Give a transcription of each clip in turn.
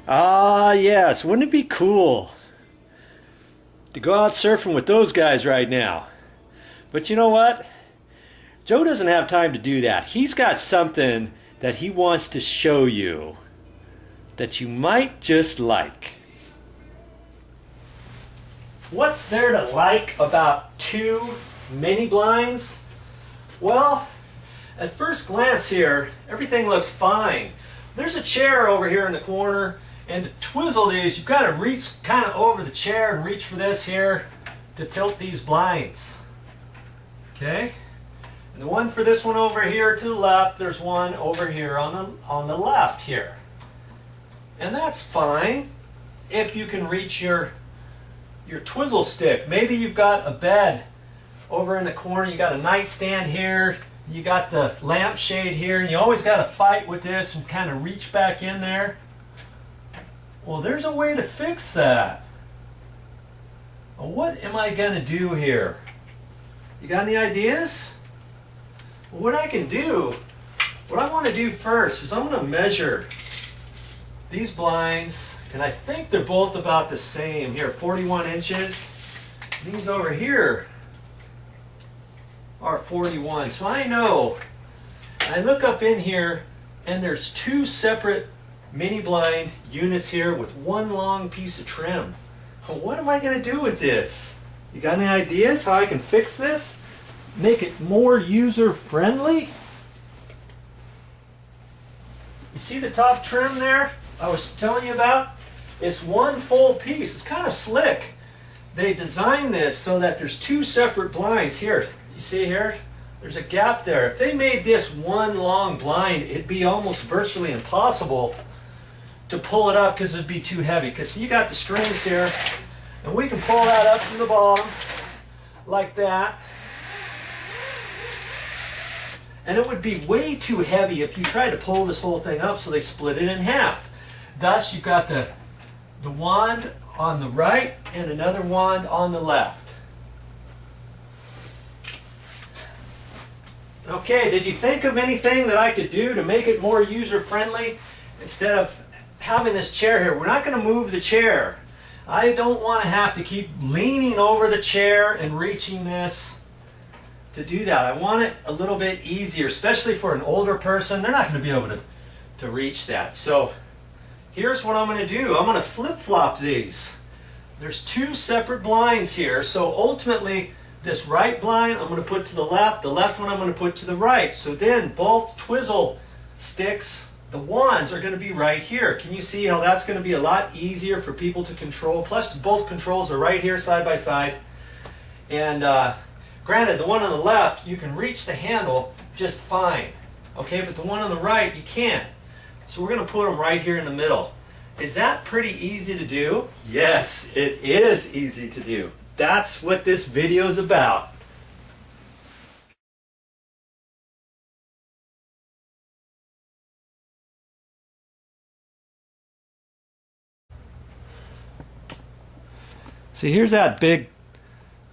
Ah, yes, wouldn't it be cool to go out surfing with those guys right now? But you know what? Joe doesn't have time to do that. He's got something that he wants to show you that you might just like. What's there to like about two mini blinds? Well, at first glance here, everything looks fine. There's a chair over here in the corner, and to twizzle these, you've got to reach kind of over the chair and reach for this here to tilt these blinds. Okay? And the one for this one over here to the left, there's one over here on the left here. And that's fine if you can reach your twizzle stick. Maybe you've got a bed over in the corner, you got a nightstand here, you got the lampshade here, and you always got to fight with this and kind of reach back in there. Well, there's a way to fix that. Well, what am I going to do here? You got any ideas? Well, what I can do, what I want to do first is I'm going to measure these blinds, and I think they're both about the same. Here, 41 inches. These over here are 41. So I know, I look up in here, and there's two separate mini blind units here with one long piece of trim. What am I going to do with this? You got any ideas how I can fix this? Make it more user friendly? You see the top trim there I was telling you about? It's one full piece. It's kind of slick. They designed this so that there's two separate blinds here. You see here? There's a gap there. If they made this one long blind, it'd be almost virtually impossible to pull it up because it'd be too heavy. Because you got the strings here, and we can pull that up from the bottom like that. And it would be way too heavy if you tried to pull this whole thing up, so they split it in half. Thus, you've got the wand on the right and another wand on the left. Okay, did you think of anything that I could do to make it more user-friendly instead of having this chair here? We're not going to move the chair. I don't want to have to keep leaning over the chair and reaching this to do that. I want it a little bit easier, especially for an older person. They're not going to be able to reach that. So here's what I'm going to do. I'm going to flip-flop these. There's two separate blinds here, so ultimately this right blind I'm going to put to the left one I'm going to put to the right. So then both twizzle sticks, the wands, are going to be right here. Can you see how that's going to be a lot easier for people to control? Plus both controls are right here side by side. And granted, the one on the left, you can reach the handle just fine. Okay, but the one on the right, you can't. So we're going to put them right here in the middle. Is that pretty easy to do? Yes, it is easy to do. That's what this video is about. See, here's that big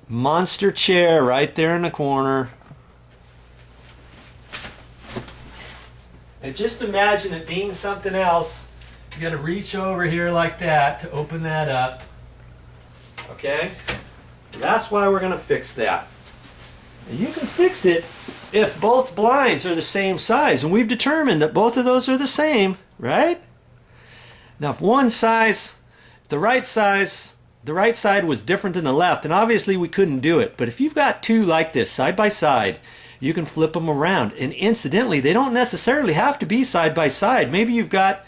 monster chair right there in the corner. And just imagine it being something else. You got to reach over here like that to open that up. Okay? That's why we're going to fix that. And you can fix it if both blinds are the same size. And we've determined that both of those are the same, right? Now if one size, the right side was different than the left, and obviously we couldn't do it. But if you've got two like this side by side, you can flip them around. And incidentally, they don't necessarily have to be side by side. Maybe you've got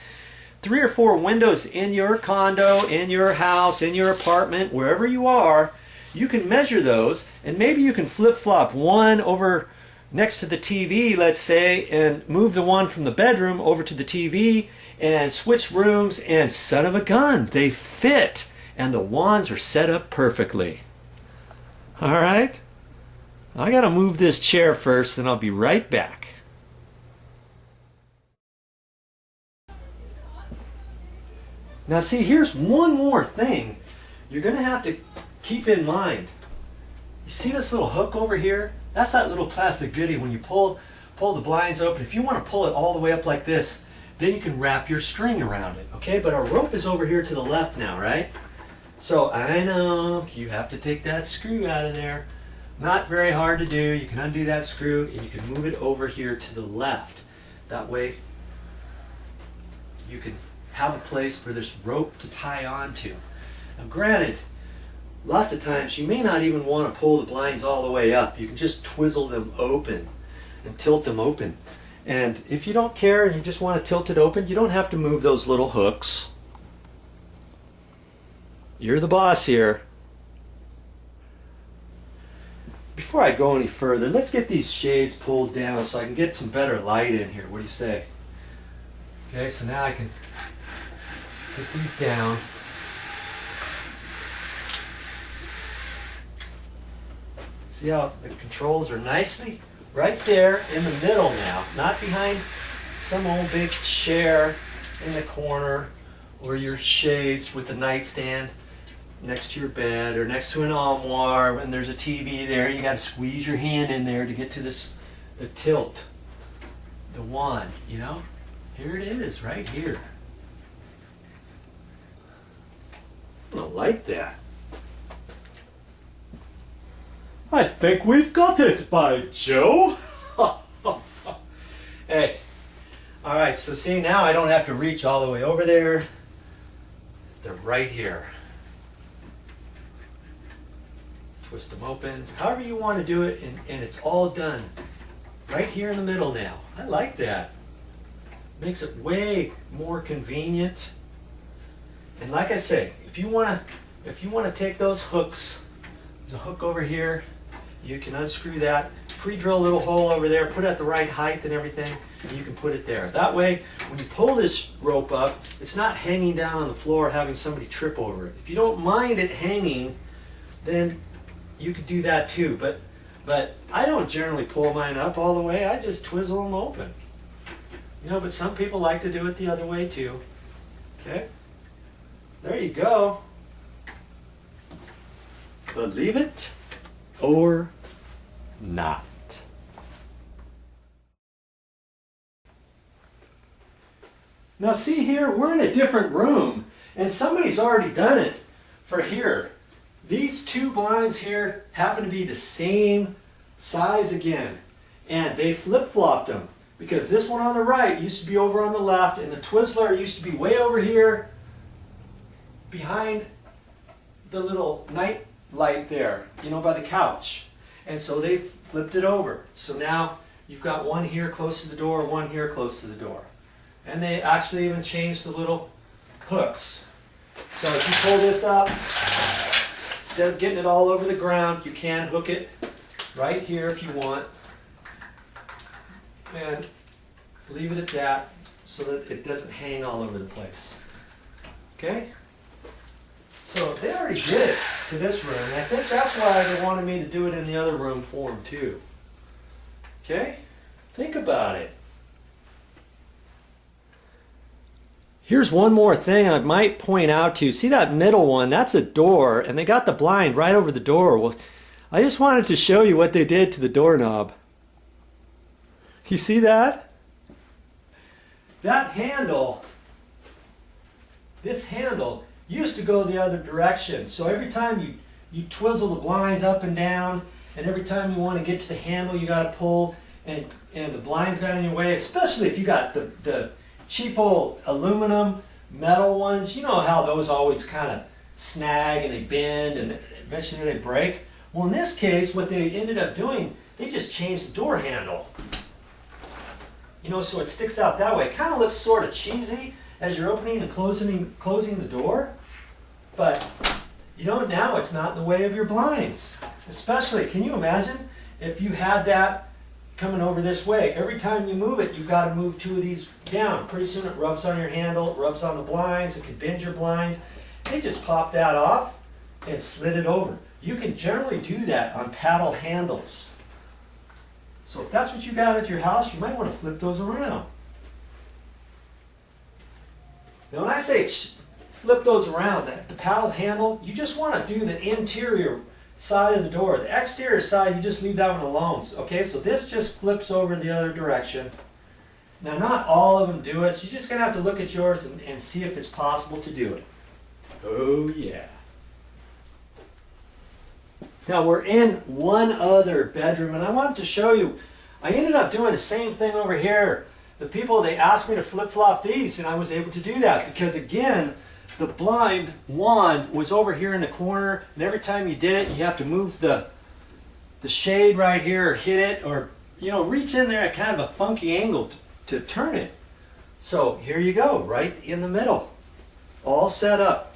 3 or 4 windows in your condo, in your house, in your apartment, wherever you are. You can measure those, and maybe you can flip-flop one over next to the TV, let's say, and move the one from the bedroom over to the TV and switch rooms, and son of a gun, they fit, and the wands are set up perfectly. All right? I gotta move this chair first, and I'll be right back. Now see, here's one more thing you're gonna have to keep in mind. You see this little hook over here? That's that little plastic goodie when you pull the blinds open. If you want to pull it all the way up like this, then you can wrap your string around it, okay? But our rope is over here to the left now, right? So I know you have to take that screw out of there. Not very hard to do. You can undo that screw and you can move it over here to the left. That way you can have a place for this rope to tie onto. Now granted, lots of times you may not even want to pull the blinds all the way up. You can just twizzle them open and tilt them open. And if you don't care and you just want to tilt it open, you don't have to move those little hooks. You're the boss here. Before I go any further, let's get these shades pulled down so I can get some better light in here. What do you say? Okay, so now I can put these down. See how the controls are nicely right there in the middle now, not behind some old big chair in the corner or your shades with the nightstand next to your bed or next to an armoire and there's a TV there. You got to squeeze your hand in there to get to this, the tilt, the wand, you know? Here it is, right here. I don't like that. I think we've got it by Joe. Hey, all right, so see now I don't have to reach all the way over there. They're right here. Twist them open, however you want to do it, and it's all done right here in the middle now. I like that. Makes it way more convenient. And like I say, if you want to take those hooks, there's a hook over here. You can unscrew that, pre-drill a little hole over there, put it at the right height and everything, and you can put it there. That way, when you pull this rope up, it's not hanging down on the floor having somebody trip over it. If you don't mind it hanging, then you could do that too. But I don't generally pull mine up all the way. I just twizzle them open. You know, but some people like to do it the other way too. Okay? There you go. Believe it or not. Now see here, we're in a different room and somebody's already done it for here. These two blinds here happen to be the same size again, and they flip-flopped them because this one on the right used to be over on the left and the Twizzler used to be way over here behind the little night light there, you know, by the couch. And so they flipped it over. So now you've got one here close to the door, one here close to the door. And they actually even changed the little hooks. So if you pull this up, instead of getting it all over the ground, you can hook it right here if you want. And leave it at that so that it doesn't hang all over the place. Okay? So they already did it to this room. And I think that's why they wanted me to do it in the other room for them too. Okay? Think about it. Here's one more thing I might point out to you. See that middle one? That's a door, and they got the blind right over the door. Well, I just wanted to show you what they did to the doorknob. You see that? That handle, this handle, used to go the other direction. So every time you twizzle the blinds up and down, and every time you want to get to the handle, you got to pull, and the blinds got in your way, especially if you got the cheap old aluminum metal ones. You know how those always kind of snag and they bend and eventually they break. Well, in this case, what they ended up doing, they just changed the door handle. You know, so it sticks out that way. It kind of looks sort of cheesy as you're opening and closing the door. But, you know, now it's not in the way of your blinds. Especially, can you imagine if you had that coming over this way? Every time you move it, you've got to move two of these down. Pretty soon it rubs on your handle, it rubs on the blinds, it could bend your blinds. They just pop that off and slid it over. You can generally do that on paddle handles. So if that's what you got at your house, you might want to flip those around. Now when I say flip those around, the paddle handle, you just want to do the interior side of the door. The exterior side, you just leave that one alone. Okay, so this just flips over the other direction. Now, not all of them do it, so you're just going to have to look at yours and see if it's possible to do it. Oh, yeah. Now, we're in one other bedroom, and I wanted to show you, I ended up doing the same thing over here. The people, they asked me to flip-flop these, and I was able to do that because, again, the blind wand was over here in the corner, and every time you did it, you have to move the shade right here or hit it or, you know, reach in there at kind of a funky angle to turn it. So here you go, right in the middle, all set up.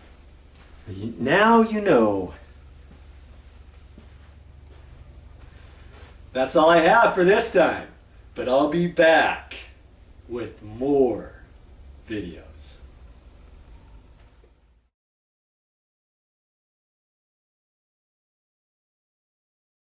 Now you know. That's all I have for this time, but I'll be back with more videos.